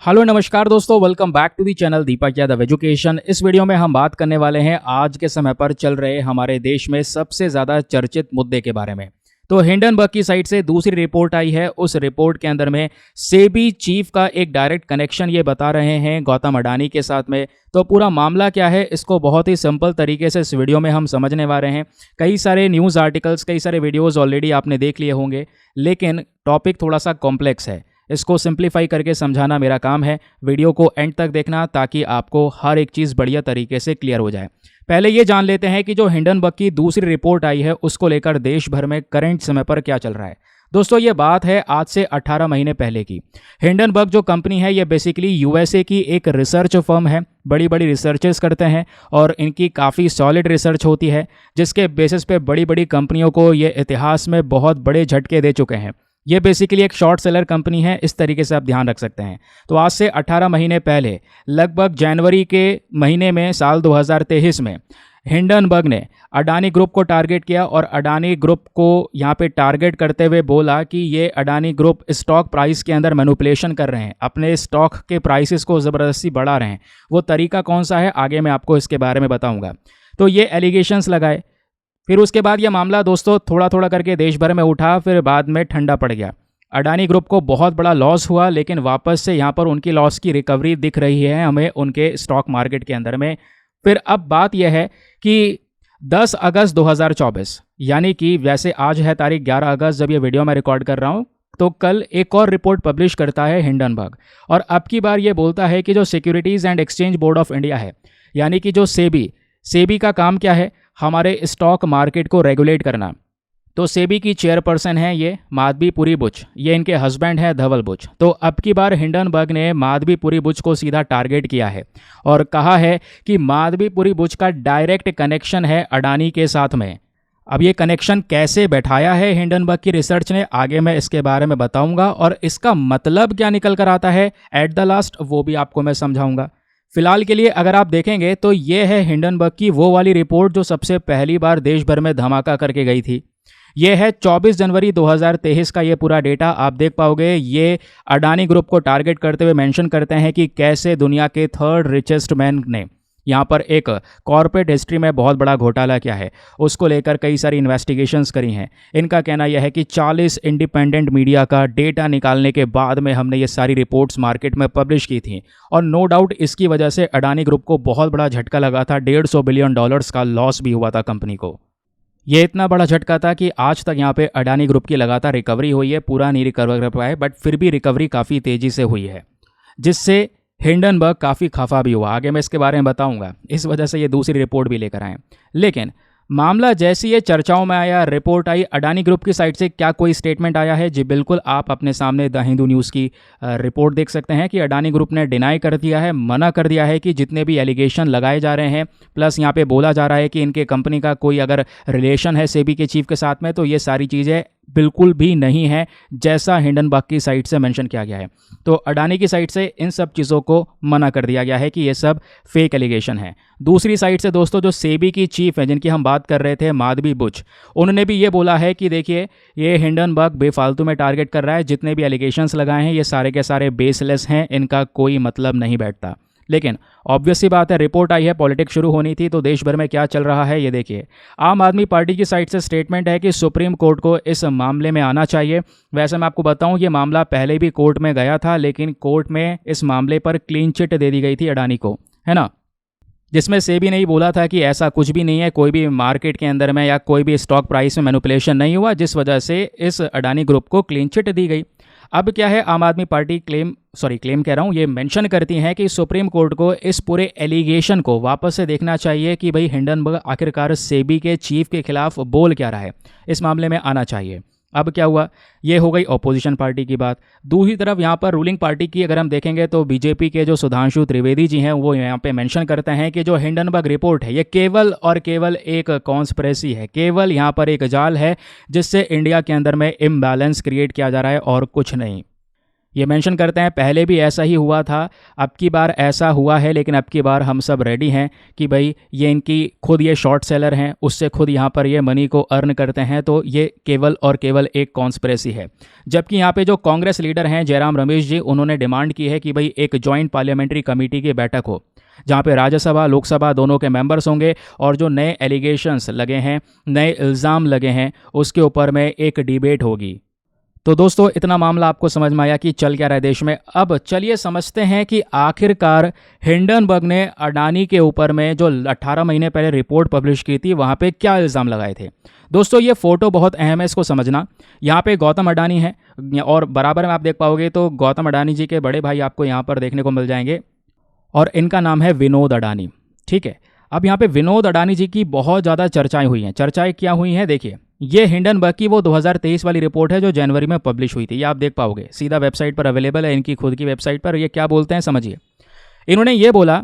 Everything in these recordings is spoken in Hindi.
हेलो नमस्कार दोस्तों, welcome back to the channel Deepak Yadav education. इस वीडियो में हम बात करने वाले हैं आज के समय पर चल रहे हमारे देश में सबसे ज़्यादा चर्चित मुद्दे के बारे में। तो हिंडनबर्ग की साइड से दूसरी रिपोर्ट आई है। उस रिपोर्ट के अंदर में सेबी चीफ का एक डायरेक्ट कनेक्शन ये बता रहे हैं गौतम अडानी के साथ में। तो पूरा मामला क्या है, इसको बहुत ही सिंपल तरीके से इस वीडियो में हम समझने वाले हैं। कई सारे न्यूज़ आर्टिकल्स, कई सारे वीडियोज़ ऑलरेडी आपने देख लिए होंगे, लेकिन टॉपिक थोड़ा सा कॉम्प्लेक्स है। इसको सिंप्लीफाई करके समझाना मेरा काम है। वीडियो को एंड तक देखना ताकि आपको हर एक चीज़ बढ़िया तरीके से क्लियर हो जाए। पहले ये जान लेते हैं कि जो हिंडनबर्ग की दूसरी रिपोर्ट आई है उसको लेकर देश भर में करंट समय पर क्या चल रहा है। दोस्तों ये बात है आज से 18 महीने पहले की। हिंडनबर्ग जो कंपनी है ये बेसिकली यूएसए की एक रिसर्च फर्म है। बड़ी बड़ी रिसर्चेस करते हैं और इनकी काफ़ी सॉलिड रिसर्च होती है, जिसके बेसिस पे बड़ी बड़ी कंपनियों को ये इतिहास में बहुत बड़े झटके दे चुके हैं। ये बेसिकली एक शॉर्ट सेलर कंपनी है, इस तरीके से आप ध्यान रख सकते हैं। तो आज से 18 महीने पहले लगभग जनवरी के महीने में साल 2023 में हिंडनबर्ग ने अडानी ग्रुप को टारगेट किया और अडानी ग्रुप को यहाँ पे टारगेट करते हुए बोला कि ये अडानी ग्रुप स्टॉक प्राइस के अंदर मैनिपुलेशन कर रहे हैं, अपने स्टॉक के प्राइसेस को ज़बरदस्ती बढ़ा रहे हैं। वो तरीका कौन सा है आगे मैं आपको इसके बारे में बताऊँगा। तो ये एलिगेशंस लगाए। फिर उसके बाद यह मामला दोस्तों थोड़ा थोड़ा करके देश भर में उठा, फिर बाद में ठंडा पड़ गया। अडानी ग्रुप को बहुत बड़ा लॉस हुआ, लेकिन वापस से यहाँ पर उनकी लॉस की रिकवरी दिख रही है हमें उनके स्टॉक मार्केट के अंदर में। फिर अब बात यह है कि 10 अगस्त 2024 यानी कि वैसे आज है तारीख 11 अगस्त जब ये वीडियो मैं रिकॉर्ड कर रहा हूँ, तो कल एक और रिपोर्ट पब्लिश करता है हिंडनबर्ग और अब की बार ये बोलता है कि जो securities and exchange board of India है, यानी कि जो सेबी का काम क्या है, हमारे स्टॉक मार्केट को रेगुलेट करना। तो सेबी की चेयरपर्सन है ये माधवीपुरी बुच, ये इनके हस्बैंड है धवल बुच। तो अब की बार हिंडनबर्ग ने माधवीपुरी बुच को सीधा टारगेट किया है और कहा है कि माधवीपुरी बुच का डायरेक्ट कनेक्शन है अडानी के साथ में। अब ये कनेक्शन कैसे बैठाया है हिंडनबर्ग की रिसर्च ने, आगे मैं इसके बारे में बताऊंगा और इसका मतलब क्या निकल कर आता है एट द लास्ट, वो भी आपको मैं समझाऊंगा। फिलहाल के लिए अगर आप देखेंगे तो ये है हिंडनबर्ग की वो वाली रिपोर्ट जो सबसे पहली बार देश भर में धमाका करके गई थी। ये है 24 जनवरी 2023 का ये पूरा डेटा आप देख पाओगे। ये अडानी ग्रुप को टारगेट करते हुए मेंशन करते हैं कि कैसे दुनिया के थर्ड रिचेस्ट मैन ने यहाँ पर एक कॉर्पोरेट हिस्ट्री में बहुत बड़ा घोटाला किया है, उसको लेकर कई सारी इन्वेस्टिगेशंस करी हैं। इनका कहना यह है कि 40 इंडिपेंडेंट मीडिया का डेटा निकालने के बाद में हमने ये सारी रिपोर्ट्स मार्केट में पब्लिश की थी और नो डाउट इसकी वजह से अडानी ग्रुप को बहुत बड़ा झटका लगा था। $150 बिलियन का लॉस भी हुआ था कंपनी को। ये इतना बड़ा झटका था कि आज तक यहाँ पे अडानी ग्रुप की लगातार रिकवरी हुई है, पूरा नहीं रिकवर कर पाए, बट फिर भी रिकवरी काफ़ी तेज़ी से हुई है, जिससे हिंडनबर्ग काफ़ी खफा भी हुआ। आगे मैं इसके बारे में बताऊंगा, इस वजह से ये दूसरी रिपोर्ट भी लेकर आए। लेकिन मामला जैसे ये चर्चाओं में आया, रिपोर्ट आई, अडानी ग्रुप की साइड से क्या कोई स्टेटमेंट आया है? जी बिल्कुल, आप अपने सामने द हिंदू न्यूज़ की रिपोर्ट देख सकते हैं कि अडानी ग्रुप ने डिनाई कर दिया है, मना कर दिया है कि जितने भी एलिगेशन लगाए जा रहे हैं, प्लस यहाँ पे बोला जा रहा है कि इनके कंपनी का कोई अगर रिलेशन है सेबी के चीफ के साथ में, तो ये सारी चीज़ें बिल्कुल भी नहीं है जैसा हिंडनबर्ग की साइड से मेंशन किया गया है। तो अडानी की साइड से इन सब चीज़ों को मना कर दिया गया है कि ये सब फेक एलिगेशन है। दूसरी साइड से दोस्तों जो सेबी की चीफ है जिनकी हम बात कर रहे थे माधवी बुच, उन्होंने भी ये बोला है कि देखिए ये हिंडनबर्ग बेफालतू में टारगेट कर रहा है, जितने भी एलिगेशंस लगाए हैं ये सारे के सारे बेसलेस हैं, इनका कोई मतलब नहीं बैठता। लेकिन ऑब्वियस सी बात है, रिपोर्ट आई है, पॉलिटिक्स शुरू होनी थी, तो देश भर में क्या चल रहा है ये देखिए। आम आदमी पार्टी की साइड से स्टेटमेंट है कि सुप्रीम कोर्ट को इस मामले में आना चाहिए। वैसे मैं आपको बताऊं ये मामला पहले भी कोर्ट में गया था, लेकिन कोर्ट में इस मामले पर क्लीन चिट दे दी गई थी अडानी को, है ना, जिसमें सेबी ने ही बोला था कि ऐसा कुछ भी नहीं है, कोई भी मार्केट के अंदर में या कोई भी स्टॉक प्राइस में मैनिपुलेशन नहीं हुआ, जिस वजह से इस अडानी ग्रुप को क्लीन चिट दी गई। अब क्या है, आम आदमी पार्टी क्लेम कह रहा हूँ, ये मेंशन करती हैं कि सुप्रीम कोर्ट को इस पूरे एलिगेशन को वापस से देखना चाहिए कि भाई हिंडनबर्ग आखिरकार सेबी के चीफ के खिलाफ बोल क्या रहा है, इस मामले में आना चाहिए। अब क्या हुआ, ये हो गई ऑपोजिशन पार्टी की बात। दूसरी तरफ यहाँ पर रूलिंग पार्टी की अगर हम देखेंगे तो बीजेपी के जो सुधांशु त्रिवेदी जी हैं वो यहाँ पे मेंशन करते हैं कि जो हिंडनबर्ग रिपोर्ट है ये केवल और केवल एक कॉन्स्पिरेसी है, केवल यहाँ पर एक जाल है जिससे इंडिया के अंदर में इम्बैलेंस क्रिएट किया जा रहा है और कुछ नहीं। ये मेंशन करते हैं पहले भी ऐसा ही हुआ था, अब की बार ऐसा हुआ है, लेकिन अब की बार हम सब रेडी हैं कि भाई ये इनकी खुद ये शॉर्ट सेलर हैं, उससे खुद यहाँ पर ये मनी को अर्न करते हैं, तो ये केवल और केवल एक कॉन्स्पिरेसी है। जबकि यहाँ पे जो कांग्रेस लीडर हैं जयराम रमेश जी, उन्होंने डिमांड की है कि भाई एक जॉइंट पार्लियामेंट्री कमेटी की बैठक हो, जहाँ पे राज्यसभा लोकसभा दोनों के मेंबर्स होंगे और जो नए एलिगेशंस लगे हैं, नए इल्ज़ाम लगे हैं, उसके ऊपर में एक डिबेट होगी। तो दोस्तों इतना मामला आपको समझ में आया कि चल क्या रहा है देश में। अब चलिए समझते हैं कि आखिरकार हिंडनबर्ग ने अडानी के ऊपर में जो 18 महीने पहले रिपोर्ट पब्लिश की थी वहाँ पे क्या इल्ज़ाम लगाए थे। दोस्तों ये फ़ोटो बहुत अहम है, इसको समझना। यहाँ पे गौतम अडानी है और बराबर में आप देख पाओगे तो गौतम अडानी जी के बड़े भाई आपको यहाँ पर देखने को मिल जाएंगे और इनका नाम है विनोद अडानी। ठीक है, अब यहाँ पे विनोद अडानी जी की बहुत ज़्यादा चर्चाएं हुई हैं। चर्चाएं क्या हुई हैं, देखिए ये हिंडनबर्ग की वो 2023 वाली रिपोर्ट है जो जनवरी में पब्लिश हुई थी। ये आप देख पाओगे, सीधा वेबसाइट पर अवेलेबल है, इनकी खुद की वेबसाइट पर। ये क्या बोलते हैं समझिए। इन्होंने ये बोला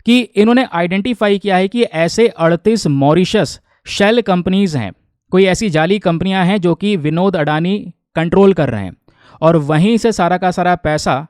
कि इन्होंने आइडेंटिफाई किया है कि ऐसे 38 मॉरिशस शेल कंपनीज़ हैं, कोई ऐसी जाली कंपनियां हैं जो कि विनोद अडानी कंट्रोल कर रहे हैं और वहीं से सारा का सारा पैसा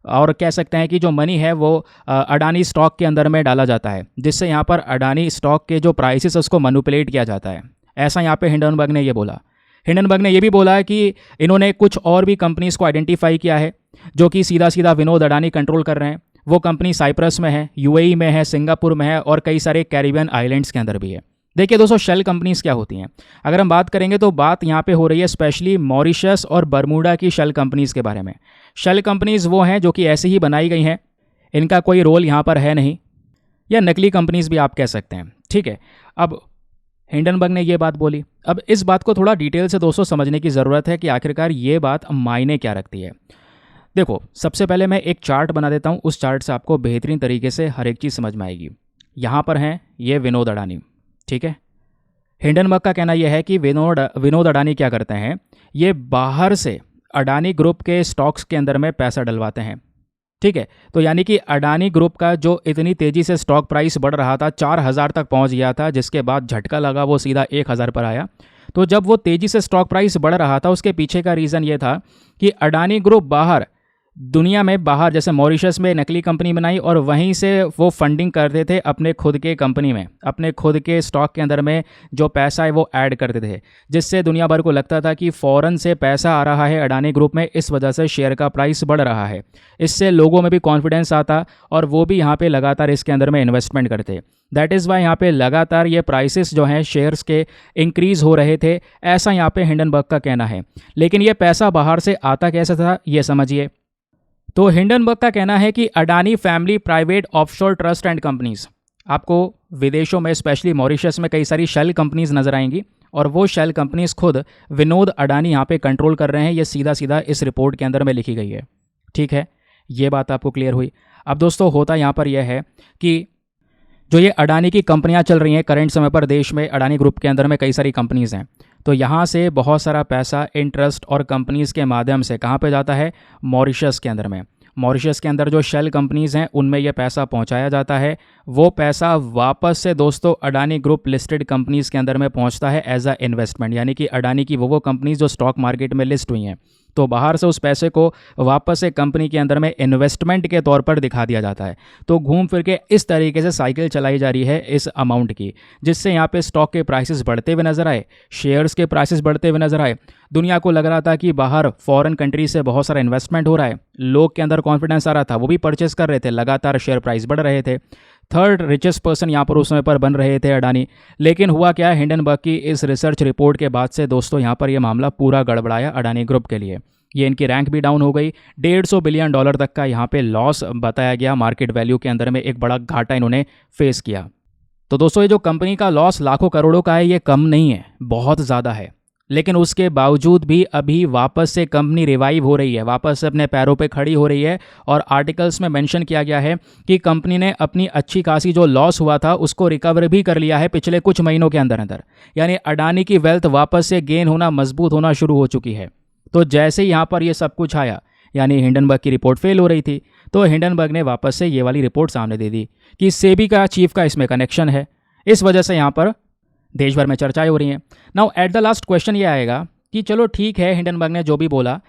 और कह सकते हैं कि जो मनी है वो अडानी स्टॉक के अंदर में डाला जाता है, जिससे यहाँ पर अडानी स्टॉक के जो प्राइसेस उसको मैनिपुलेट किया जाता है। ऐसा यहाँ पे हिंडनबर्ग ने ये बोला। हिंडनबर्ग ने ये भी बोला है कि इन्होंने कुछ और भी कंपनीज़ को आइडेंटिफाई किया है जो कि सीधा सीधा विनोद अडानी कंट्रोल कर रहे हैं। वो कंपनी साइप्रस में है, यूएई में है, सिंगापुर में है और कई सारे कैरिबियन आइलैंड्स के अंदर भी है। देखिए दोस्तों शेल कंपनीज़ क्या होती हैं, अगर हम बात करेंगे तो बात यहाँ पे हो रही है स्पेशली मॉरिशस और बरमूडा की शेल कंपनीज़ के बारे में। शेल कंपनीज़ वो हैं जो कि ऐसे ही बनाई गई हैं, इनका कोई रोल यहाँ पर है नहीं, या नकली कंपनीज़ भी आप कह सकते हैं। ठीक है, अब हिंडनबर्ग ने ये बात बोली। अब इस बात को थोड़ा डिटेल से दोस्तों समझने की ज़रूरत है कि आखिरकार ये बात मायने क्या रखती है। देखो सबसे पहले मैं एक चार्ट बना देता हूँ, उस चार्ट से आपको बेहतरीन तरीके से हर एक चीज़ समझ में आएगी। यहाँ पर हैं ये विनोद अडानी। ठीक है, हिंडनबर्ग का कहना यह है कि विनोद अडानी क्या करते हैं, ये बाहर से अडानी ग्रुप के स्टॉक्स के अंदर में पैसा डलवाते हैं। ठीक है, तो यानी कि अडानी ग्रुप का जो इतनी तेज़ी से स्टॉक प्राइस बढ़ रहा था, 4000 तक पहुंच गया था, जिसके बाद झटका लगा वो सीधा 1000 पर आया। तो जब वो तेज़ी से स्टॉक प्राइस बढ़ रहा था उसके पीछे का रीज़न ये था कि अडानी ग्रुप बाहर दुनिया में बाहर जैसे मॉरिशस में नकली कंपनी बनाई और वहीं से वो फंडिंग करते थे अपने खुद के कंपनी में, अपने खुद के स्टॉक के अंदर में जो पैसा है वो ऐड करते थे, जिससे दुनिया भर को लगता था कि फ़ौरन से पैसा आ रहा है अडानी ग्रुप में, इस वजह से शेयर का प्राइस बढ़ रहा है। इससे लोगों में भी कॉन्फिडेंस आता और वो भी यहाँ पे लगातार इसके अंदर में इन्वेस्टमेंट करते। दैट इज़ वाई यहाँ पे लगातार ये प्राइसेस जो हैं शेयर्स के इंक्रीज़ हो रहे थे, ऐसा यहाँ पे हिंडनबर्ग का कहना है। लेकिन ये पैसा बाहर से आता कैसे था ये समझिए। तो हिंडनबर्ग का कहना है कि Adani family private offshore trust and companies, आपको विदेशों में स्पेशली मॉरिशस में कई सारी शेल कंपनीज नजर आएंगी और वो शेल कंपनीज खुद विनोद अडानी यहाँ पे कंट्रोल कर रहे हैं। ये सीधा सीधा इस रिपोर्ट के अंदर में लिखी गई है। ठीक है, ये बात आपको क्लियर हुई। अब दोस्तों होता यहाँ पर यह है कि जो ये अडानी की कंपनियां चल रही हैं करंट समय पर देश में, अडानी ग्रुप के अंदर में कई सारी कंपनीज़ हैं, तो यहाँ से बहुत सारा पैसा इंटरेस्ट और कंपनीज़ के माध्यम से कहाँ पे जाता है, मॉरिशस के अंदर में। मॉरिशस के अंदर जो शेल कंपनीज़ हैं उनमें यह पैसा पहुँचाया जाता है। वो पैसा वापस से दोस्तों अडानी ग्रुप लिस्टेड कंपनीज़ के अंदर में पहुँचता है एज अ इन्वेस्टमेंट, यानी कि अडानी की वो कंपनीज़ जो स्टॉक मार्केट में लिस्ट हुई हैं, तो बाहर से उस पैसे को वापस से कंपनी के अंदर में इन्वेस्टमेंट के तौर पर दिखा दिया जाता है। तो घूम फिर के इस तरीके से साइकिल चलाई जा रही है इस अमाउंट की, जिससे यहाँ पे स्टॉक के प्राइसेस बढ़ते हुए नजर आए, शेयर्स के प्राइसेस बढ़ते हुए नजर आए। दुनिया को लग रहा था कि बाहर फॉरेन कंट्री से बहुत सारा इन्वेस्टमेंट हो रहा है, लोग के अंदर कॉन्फिडेंस आ रहा था, वो भी परचेस कर रहे थे, लगातार शेयर प्राइस बढ़ रहे थे। थर्ड रिचेस्ट पर्सन यहाँ पर उस समय पर बन रहे थे अडानी। लेकिन हुआ क्या, हिंडनबर्ग की इस रिसर्च रिपोर्ट के बाद से दोस्तों यहाँ पर यह मामला पूरा गड़बड़ाया अडानी ग्रुप के लिए। ये इनकी रैंक भी डाउन हो गई, $150 बिलियन तक का यहाँ पे लॉस बताया गया, मार्केट वैल्यू के अंदर में एक बड़ा घाटा इन्होंने फेस किया। तो दोस्तों ये जो कंपनी का लॉस लाखों करोड़ों का है, ये कम नहीं है, बहुत ज़्यादा है। लेकिन उसके बावजूद भी अभी वापस से कंपनी रिवाइव हो रही है, वापस से अपने पैरों पे खड़ी हो रही है। और आर्टिकल्स में मेंशन किया गया है कि कंपनी ने अपनी अच्छी खासी जो लॉस हुआ था उसको रिकवर भी कर लिया है पिछले कुछ महीनों के अंदर अंदर। यानी अडानी की वेल्थ वापस से गेन होना, मजबूत होना शुरू हो चुकी है। तो जैसे ही यहाँ पर ये सब कुछ आया, यानी हिंडनबर्ग की रिपोर्ट फेल हो रही थी, तो हिंडनबर्ग ने वापस से ये वाली रिपोर्ट सामने दे दी कि सेबी का चीफ का इसमें कनेक्शन है। इस वजह से यहाँ पर देश भर में चर्चाएं हो रही हैं। Now at the last question ये आएगा कि चलो ठीक है, हिंडनबर्ग ने जो भी बोला,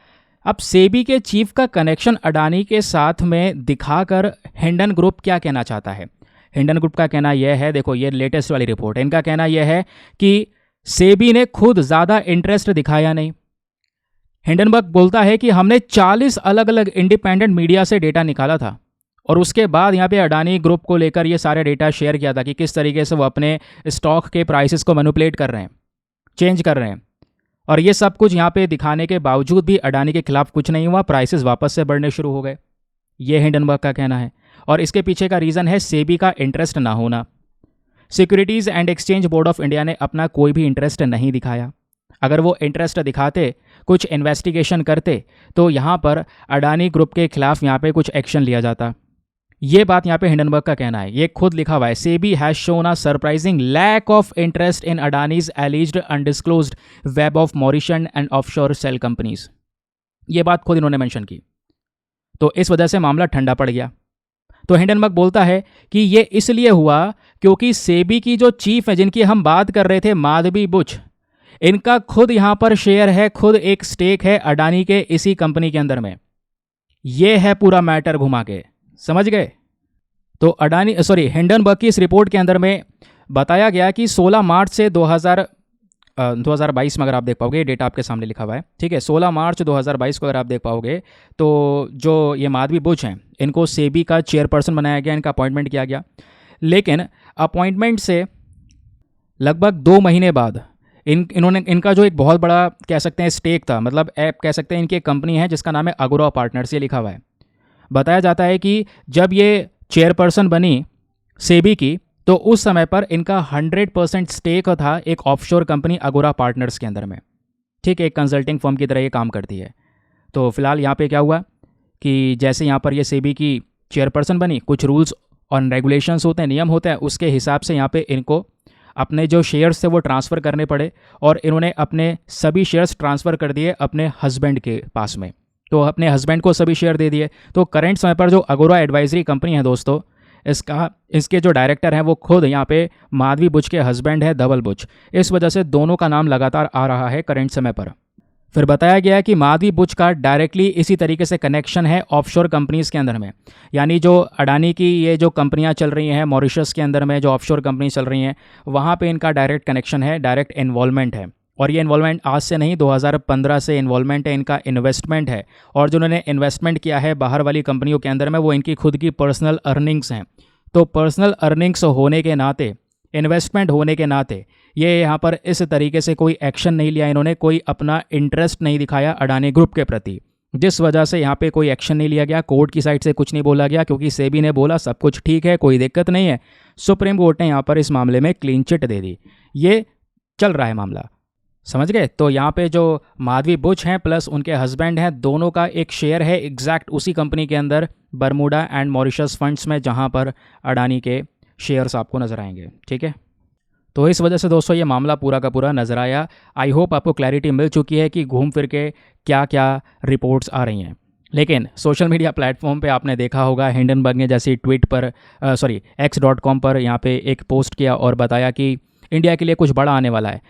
अब सेबी के चीफ का कनेक्शन अडानी के साथ में दिखाकर हिंडन ग्रुप क्या कहना चाहता है? हिंडन ग्रुप का कहना यह है, देखो ये लेटेस्ट वाली रिपोर्ट है, इनका कहना यह है कि सेबी ने खुद ज़्यादा इंटरेस्ट दिखाया नहीं। हिंडनबर्ग बोलता है कि हमने 40 अलग अलग इंडिपेंडेंट मीडिया से डेटा निकाला था और उसके बाद यहाँ पे अडानी ग्रुप को लेकर ये सारे डेटा शेयर किया था कि किस तरीके से वो अपने स्टॉक के प्राइसेस को मैनिपुलेट कर रहे हैं, चेंज कर रहे हैं। और ये सब कुछ यहाँ पे दिखाने के बावजूद भी अडानी के खिलाफ कुछ नहीं हुआ, प्राइसेस वापस से बढ़ने शुरू हो गए। ये हिंडनबर्ग का कहना है और इसके पीछे का रीज़न है सेबी का इंटरेस्ट ना होना। Securities and exchange board of India ने अपना कोई भी इंटरेस्ट नहीं दिखाया। अगर वो इंटरेस्ट दिखाते, कुछ इन्वेस्टिगेशन करते, तो यहाँ पर अडानी ग्रुप के खिलाफ यहाँ पे कुछ एक्शन लिया जाता। ये बात यहाँ पे हिंडनबर्ग का कहना है, ये खुद लिखा हुआ है। SEBI has shown a surprising lack of interest in Adani's alleged undisclosed web of Mauritian and offshore shell companies. ये बात खुद इन्होंने मेंशन की, तो इस वजह से मामला ठंडा पड़ गया। तो हिंडनबर्ग बोलता है कि ये इसलिए हुआ क्योंकि सेबी की जो चीफ है, जिनकी हम बात कर रहे थे, माधवी बुच, इनका खुद यहाँ पर शेयर है, खुद एक स्टेक है अडानी के इसी कंपनी के अंदर में। ये है पूरा मैटर घुमा के, समझ गए? तो हिंडनबर्ग की इस रिपोर्ट के अंदर में बताया गया कि 16 मार्च से 2022 में, अगर आप देख पाओगे, डेटा आपके सामने लिखा हुआ है, ठीक है, 16 मार्च 2022 को अगर आप देख पाओगे तो जो ये माधवी बुच हैं, इनको सेबी का चेयरपर्सन बनाया गया, इनका अपॉइंटमेंट किया गया। लेकिन अपॉइंटमेंट से लगभग 2 महीने बाद इनका जो एक बहुत बड़ा कह सकते हैं स्टेक था, मतलब ऐप कह सकते हैं, इनकी एक कंपनी है जिसका नाम है अगुरा पार्टनर्स, ये लिखा हुआ है। बताया जाता है कि जब ये चेयरपर्सन बनी सेबी की, तो उस समय पर इनका 100% स्टेक था एक ऑफशोर कंपनी अगुरा पार्टनर्स के अंदर में, ठीक है, एक कंसल्टिंग फर्म की तरह ये काम करती है। तो फिलहाल यहाँ पे क्या हुआ कि जैसे यहाँ पर ये सेबी की चेयरपर्सन बनी, कुछ रूल्स और रेगुलेशंस होते हैं, नियम होते हैं, उसके हिसाब से यहाँ पे इनको अपने जो शेयर्स थे वो ट्रांसफ़र करने पड़े और इन्होंने अपने सभी शेयर्स ट्रांसफ़र कर दिए अपने हस्बैंड के पास में। तो अपने हस्बैंड को सभी शेयर दे दिए। तो करंट समय पर जो अगुरा एडवाइजरी कंपनी है दोस्तों, इसके जो डायरेक्टर हैं वो खुद यहाँ पे माधवी बुच के हस्बैंड है, धवल बुच। इस वजह से दोनों का नाम लगातार आ रहा है करंट समय पर। फिर बताया गया है कि माधवी बुच का डायरेक्टली इसी तरीके से कनेक्शन है ऑफशोर कंपनीज़ के अंदर में, यानी जो अडानी की ये जो कंपनियां चल रही हैं मॉरिशस के अंदर में, जो ऑफशोर कंपनी चल रही हैं, वहाँ पे इनका डायरेक्ट कनेक्शन है, डायरेक्ट इन्वॉल्वमेंट है। और ये इन्वॉल्वमेंट आज से नहीं, 2015 से इन्वॉल्वमेंट है, इनका इन्वेस्टमेंट है। और जो उन्होंने इन्वेस्टमेंट किया है बाहर वाली कंपनियों के अंदर में, वो इनकी खुद की पर्सनल अर्निंग्स हैं। तो पर्सनल अर्निंग्स होने के नाते, इन्वेस्टमेंट होने के नाते, ये यहाँ पर इस तरीके से कोई एक्शन नहीं लिया, इन्होंने कोई अपना इंटरेस्ट नहीं दिखाया अडानी ग्रुप के प्रति, जिस वजह से यहाँ पे कोई एक्शन नहीं लिया गया। कोर्ट की साइड से कुछ नहीं बोला गया क्योंकि सेबी ने बोला सब कुछ ठीक है, कोई दिक्कत नहीं है। सुप्रीम कोर्ट ने यहाँ पर इस मामले में क्लीन चिट दे दी। ये चल रहा है मामला, समझ गए? तो यहाँ पे जो माधवी बुच हैं प्लस उनके हस्बैंड हैं, दोनों का एक शेयर है एग्जैक्ट उसी कंपनी के अंदर, बरमूडा एंड मॉरिशस फंड्स में, जहाँ पर अडानी के शेयर्स आपको नज़र आएंगे, ठीक है। तो इस वजह से दोस्तों ये मामला पूरा का पूरा नज़र आया। आई होप आपको क्लैरिटी मिल चुकी है कि घूम फिर के क्या क्या रिपोर्ट्स आ रही हैं। लेकिन सोशल मीडिया प्लेटफॉर्म पे आपने देखा होगा, हिंडनबर्ग ने जैसे ट्वीट पर x.com पर यहाँ पे एक पोस्ट किया और बताया कि इंडिया के लिए कुछ बड़ा आने वाला है।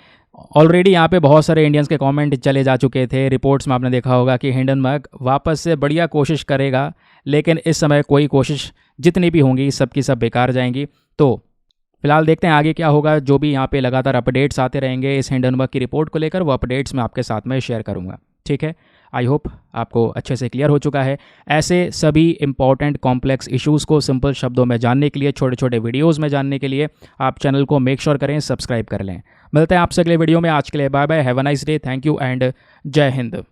ऑलरेडी यहाँ पे बहुत सारे इंडियंस के कमेंट चले जा चुके थे। रिपोर्ट्स में आपने देखा होगा कि हिंडनबर्ग वापस से बढ़िया कोशिश करेगा, लेकिन इस समय कोई कोशिश जितनी भी होंगी सबकी सब बेकार जाएंगी। तो फिलहाल देखते हैं आगे क्या होगा। जो भी यहाँ पे लगातार अपडेट्स आते रहेंगे इस हिंडनबर्ग की रिपोर्ट को लेकर, वो अपडेट्स मैं आपके साथ में शेयर करूँगा, ठीक है। आई होप आपको अच्छे से क्लियर हो चुका है। ऐसे सभी इंपॉर्टेंट कॉम्प्लेक्स इश्यूज़ को सिंपल शब्दों में जानने के लिए, छोटे छोटे वीडियोज़ में जानने के लिए आप चैनल को मेक श्योर करें सब्सक्राइब कर लें। मिलते हैं आपसे अगले वीडियो में। आज के लिए bye bye, have a nice day, thank you and जय हिंद।